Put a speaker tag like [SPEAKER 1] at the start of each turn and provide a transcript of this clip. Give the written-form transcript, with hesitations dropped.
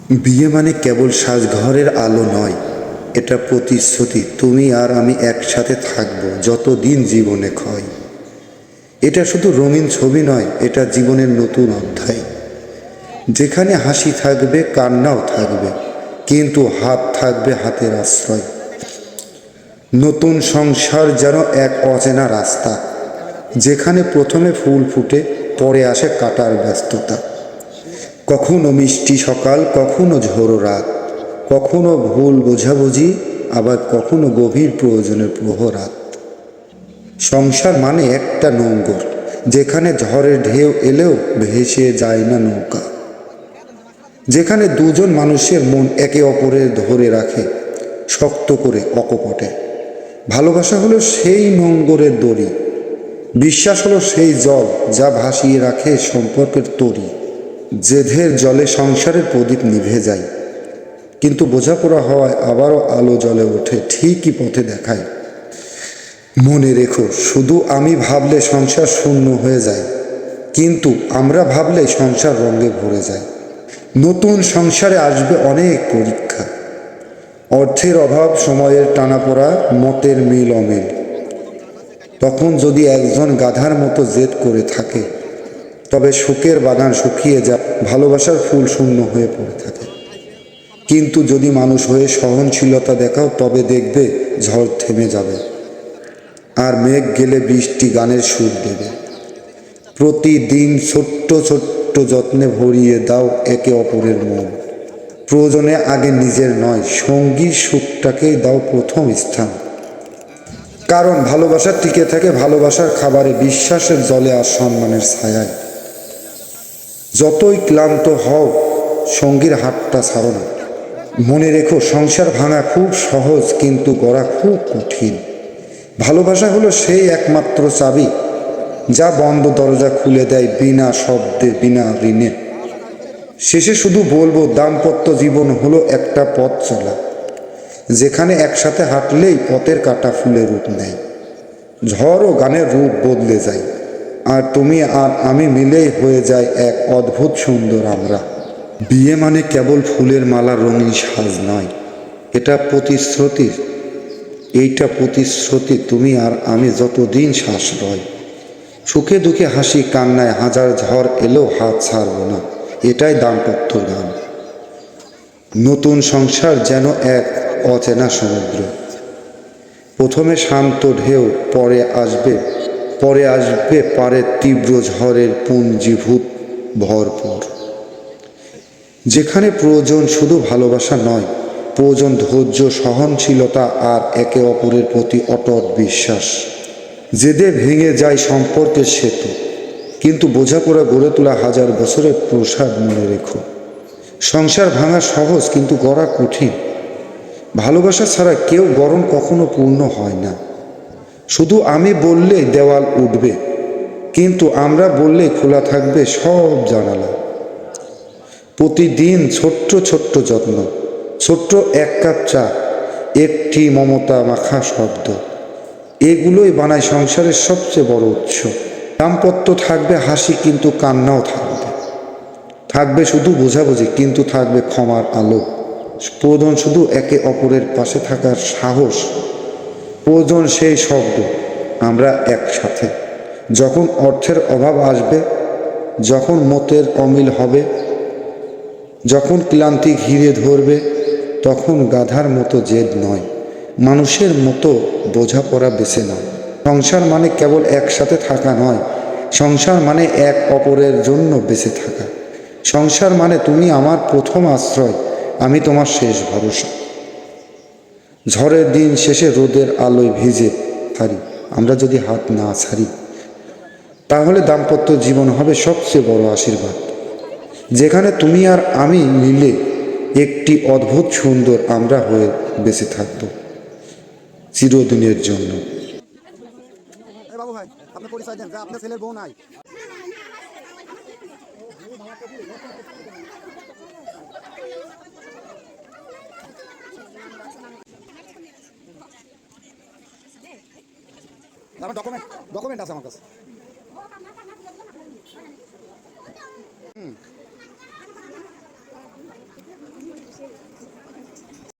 [SPEAKER 1] বিয়ে মানে কেবল সাজঘরের আলো নয়, এটা প্রতিশ্রুতি তুমি আর আমি একসাথে থাকবো যতদিন জীবনে ক্ষয়। এটা শুধু রঙিন ছবি নয়, এটা জীবনের নতুন অধ্যায়, যেখানে হাসি থাকবে, কান্নাও থাকবে, কিন্তু হাত থাকবে হাতের আশ্রয়। নতুন সংসার যেন এক অচেনা রাস্তা, যেখানে প্রথমে ফুল ফুটে, পরে আসে কাটার ব্যস্ততা। কখনো মিষ্টি সকাল, কখনো ঝোড়ো রাত, কখনো ভুল বোঝাবুঝি, আবার কখনো গভীর প্রয়োজনের প্রহরাত। সংসার মানে একটা নোঙর, যেখানে ঝড়ের ঢেউ এলেও ভেসে যায় না নৌকা, যেখানে দুজন মানুষের মন একে অপরের ধরে রাখে শক্ত করে অকপটে। ভালোবাসা হলো সেই নোঙরের দড়ি, বিশ্বাস হলো সেই জল যা ভাসিয়ে রাখে সম্পর্কের তরি। জেদের জলে সংসারের প্রদীপ নিভে যায়, কিন্তু বোঝাপড়া হওয়ায় আবারও আলো জ্বলে ওঠে, ঠিকই পথে দেখায়। মনে রেখো, শুধু আমি ভাবলে সংসার শূন্য হয়ে যায়, কিন্তু আমরা ভাবলে সংসার রঙে ভরে যায়। নতুন সংসারে আসবে অনেক পরীক্ষা, অর্থের অভাব, সময়ের টানাপোড়া, মতের মিল অমিল। তখন যদি একজন গাধার মতো জেদ করে থাকে, তবে সুখের বাগান শুকিয়ে যায়, ভালোবাসার ফুল শূন্য হয়ে পড়ে থাকে। কিন্তু যদি মানুষ হয়ে সহনশীলতা দেখাও, তবে দেখবে ঝড় থেমে যাবে, আর মেঘ গেলে বৃষ্টি গানের সুর দেবে। প্রতিদিন ছোট্ট ছোট্ট যত্নে ভরিয়ে দাও একে অপরের মন। প্রয়োজনে আগে নিজের নয়, সঙ্গীর সুখটাকেই দাও প্রথম স্থান। কারণ ভালোবাসা টিকে থাকে ভালোবাসার খাবারে, বিশ্বাসের জলে, আর সম্মানের ছায়ায়। যতই ক্লান্ত হও, সঙ্গীর হাতটা ছাড়ো না। মনে রেখো, সংসার ভাঙা খুব সহজ, কিন্তু গড়া খুব কঠিন। ভালোবাসা হলো সেই একমাত্র চাবি, যা বন্ধ দরজা খুলে দেয় বিনা শব্দে, বিনা ঋণে। শেষে শুধু বলবো, দাম্পত্য জীবন হলো একটা পথ চলা, যেখানে একসাথে হাঁটলেই পথের কাঁটা ফুলে রূপ নেয়, ঝড় ও গানের রূপ বদলে যায়, আর তুমি আর আমি মিলেই হয়ে যায় এক অদ্ভুত সুন্দর আমরা। বিয়ে মানে কেবল ফুলের মালা, রঙিন সাজ নয়, এটা প্রতিশ্রুতি। এইটা প্রতিশ্রুতি তুমি আর আমি যতদিন শ্বাস রয়, সুখে দুঃখে, হাসি কান্নায়, হাজার ঝড় এলেও হাত ছাড়ব না। এটাই দাম্পত্যর গান। নতুন সংসার যেন এক অচেনা সমুদ্র, প্রথমে শান্ত ঢেউ, পরে আসবে পারে তীব্র ঝড়ের পুঞ্জীভূত ভরপুর। যেখানে প্রয়োজন শুধু ভালোবাসা নয়, প্রয়োজন ধৈর্য, সহনশীলতা, আর একে অপরের প্রতি অটট বিশ্বাস। জেদে ভেঙে যায় সম্পর্কের সেতু, কিন্তু বোঝাপড়া গড়ে তোলা হাজার বছরের প্রসাদ। মনে রেখো, সংসার ভাঙা সহজ, কিন্তু গড়া কঠিন। ভালোবাসা ছাড়া কেউ গড়ন কখনো পূর্ণ হয় না। শুধু আমি বললেই দেওয়াল উঠবে, কিন্তু আমরা বললেই খোলা থাকবে সব জানালা। প্রতিদিন ছোট্ট ছোট্ট যত্ন, ছোট্ট এক কাপ চা, একটি মমতা মাখা শব্দ, এগুলোই বানায় সংসারের সবচেয়ে বড় উৎস। দাম্পত্য থাকবে হাসি, কিন্তু কান্নাও থাকবে। থাকবে শুধু বোঝাবুঝি, কিন্তু থাকবে ক্ষমার আলো। প্রয়োজন শুধু একে অপরের পাশে থাকার সাহস। প্রয়োজন সেই শব্দ, আমরা একসাথে। যখন অর্থের অভাব আসবে, যখন মতের অমিল হবে, যখন ক্লান্তি ঘিরে ধরবে, তখন গাধার মতো জেদ নয়, মানুষের মতো বোঝাপড়া বেছে নাও। সংসার মানে কেবল একসাথে থাকা নয়, সংসার মানে এক অপরের জন্য বেঁচে থাকা। সংসার মানে তুমি আমার প্রথম আশ্রয়, আমি তোমার শেষ ভরসা। ঝড়ের দিন শেষে রোদের আলোয় ভিজে থারি, আমরা যদি হাত না ছাড়ি, তাহলে দাম্পত্য জীবন হবে সবচেয়ে বড় আশীর্বাদ, যেখানে তুমি আর আমি মিলে একটি অদ্ভুত সুন্দর আমরা হয়ে বেঁচে থাকব চিরদিনের জন্য।
[SPEAKER 2] বাবু ভাই, আপনি পরিচয় দেন যে আপনার ছেলের বউ নাই। আমার ডকুমেন্ট আছে আমার কাছে।